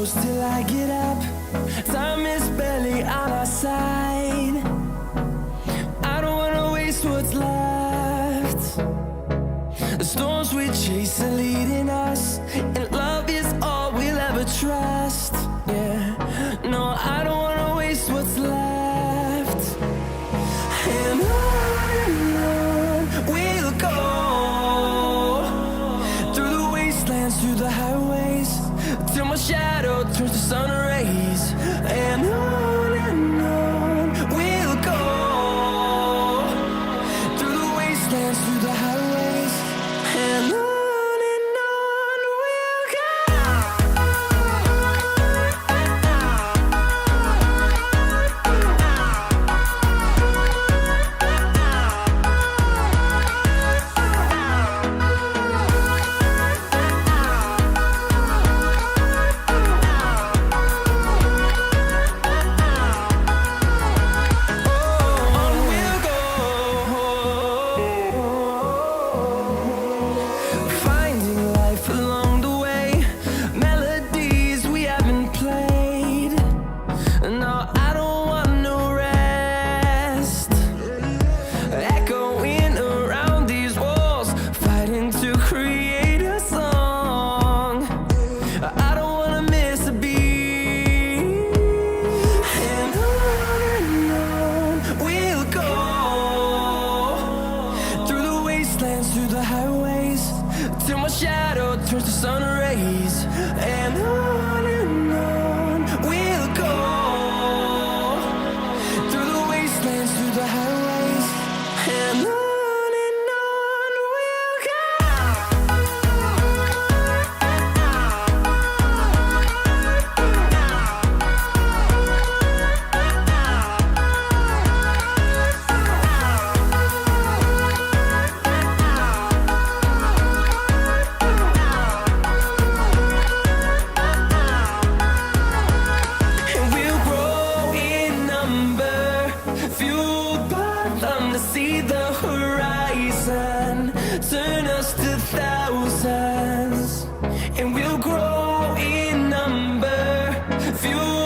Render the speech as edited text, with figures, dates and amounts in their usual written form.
close till I get up. Time is barely on our side. I don't wanna waste what's left. The storms we chase are leading us, and love is all we'll ever trust. Yeah, no, I don't wanna waste what's left. And on we'll go, through the wastelands, through the highways, till my shadow turns to sun rays. And on we'll go, through the wastelands, through the highways, and on we'll go. Finding life along the way, melodies we haven't played. No, I don't want no rest. Echoing around these walls, fighting to create a song. I don't wanna miss a beat. And on we'll go, through the wastelands, through the highways, till my shadow turns to sun rays. And on we'll go, through the wastelands, through the highways, and on we'll go. And we'll grow in number, fueled by them to see the horizon, turn us to thousands. And we'll grow in number, fueled